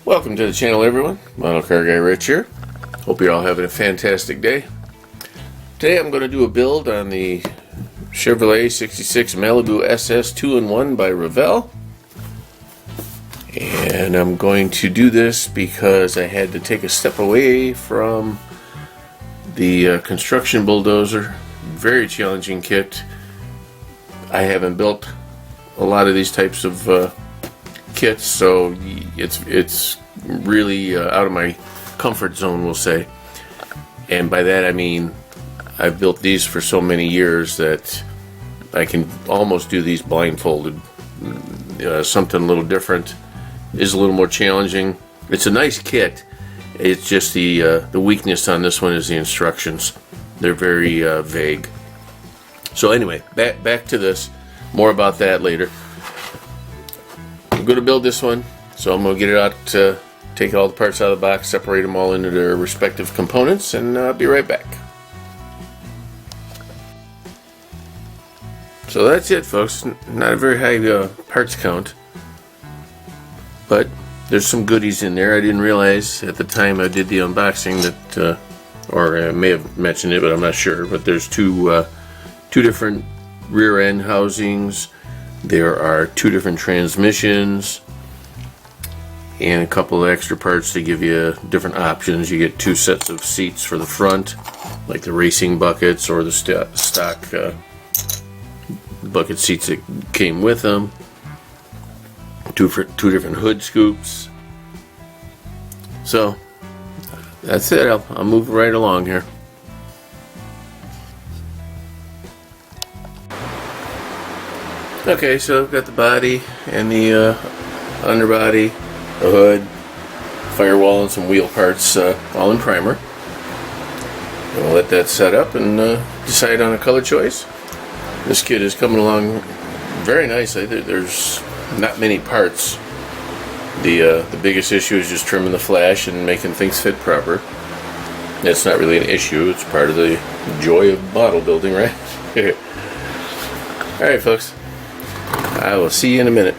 Welcome to the channel, everyone. Model Car Guy Rich here. Hope you're all having a fantastic day. Today I'm going to do a build on the Chevrolet 66 Malibu SS 2-in-1 by Revell. And I'm going to do this because I had to take a step away from the construction bulldozer. Very challenging kit. I haven't built a lot of these types of kits, so it's really out of my comfort zone, we'll say. And by that I mean I've built these for so many years that I can almost do these blindfolded. Something a little different is a little more challenging. It's a nice kit. It's just the weakness on this one is the instructions. They're very vague. So anyway, back to this. More about that later. I'm going to build this one, so I'm going to get it out, take all the parts out of the box, separate them all into their respective components, and I'll be right back. So that's it, folks. Not a very high parts count, but there's some goodies in there. I didn't realize at the time I did the unboxing that, or I may have mentioned it, but I'm not sure, but there's two different rear end housings. There are two different transmissions and a couple of extra parts to give you different options. You get two sets of seats for the front, like the racing buckets or the stock bucket seats that came with them. Two different hood scoops. So that's it. I'll move right along here. Okay, so I've got the body and the underbody, the hood, firewall, and some wheel parts all in primer. And we'll let that set up and decide on a color choice. This kit is coming along very nicely. There's not many parts. The biggest issue is just trimming the flash and making things fit proper. That's not really an issue. It's part of the joy of model building, right? Alright, folks. I will see you in a minute.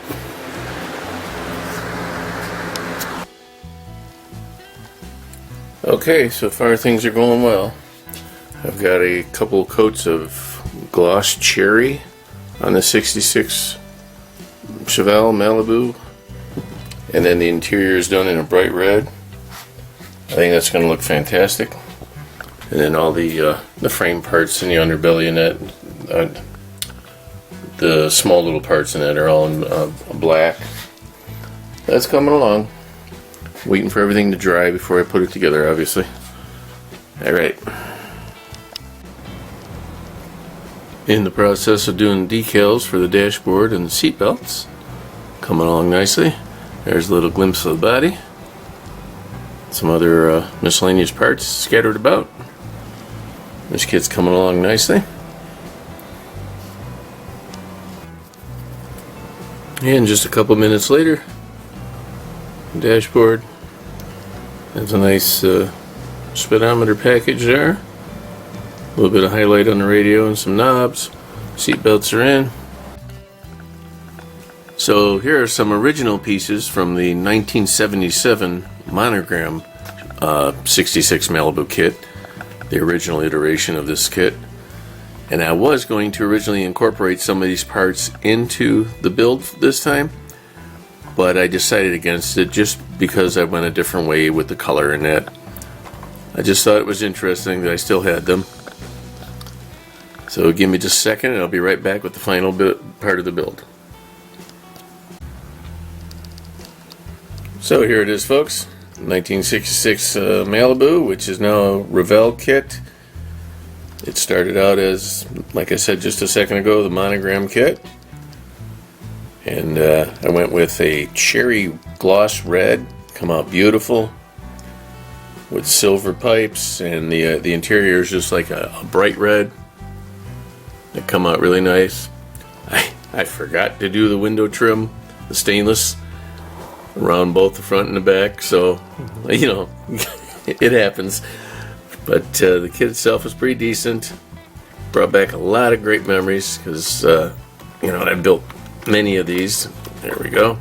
Okay, so far things are going well. I've got a couple coats of gloss cherry on the 66 Chevelle Malibu, and then the interior is done in a bright red. I think that's going to look fantastic. And then all the frame parts and the underbelly and that, the small little parts in that are all in black. That's coming along. Waiting for everything to dry before I put it together, obviously. Alright. In the process of doing decals for the dashboard and the seat belts. Coming along nicely. There's a little glimpse of the body. Some other miscellaneous parts scattered about. This kit's coming along nicely. And just a couple minutes later, dashboard. There's a nice speedometer package there. A little bit of highlight on the radio and some knobs. Seat belts are in. So here are some original pieces from the 1977 monogram 66 Malibu kit, the original iteration of this kit. And I was going to originally incorporate some of these parts into the build this time, but I decided against it just because I went a different way with the color in that. I just thought it was interesting that I still had them. So give me just a second and I'll be right back with the final part of the build. So here it is, folks. 1966 Malibu, which is now a Revell kit. It started out as, like I said just a second ago, the monogram kit. And I went with a cherry gloss red, come out beautiful, with silver pipes, and the interior is just like a bright red. It come out really nice. I forgot to do the window trim, the stainless, around both the front and the back, so, you know, it happens. But the kit itself was pretty decent. Brought back a lot of great memories because, you know, I built many of these. There we go.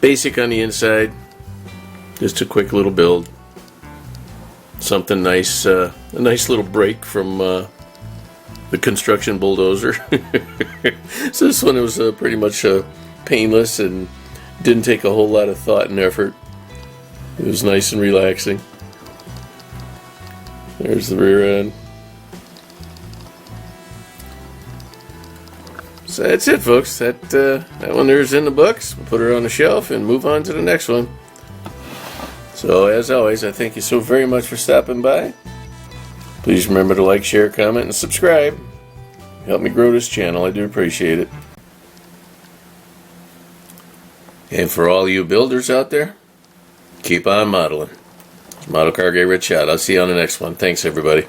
Basic on the inside. Just a quick little build. Something nice, a nice little break from the construction bulldozer. So this one was pretty much painless and didn't take a whole lot of thought and effort. It was nice and relaxing. There's the rear end. So that's it, folks. That one there's in the books. We'll put her on the shelf and move on to the next one. So as always, I thank you so very much for stopping by. Please remember to like, share, comment, and subscribe. Help me grow this channel. I do appreciate it. And for all you builders out there, keep on modeling. Model Car Guy Rich out. I'll see you on the next one. Thanks, everybody.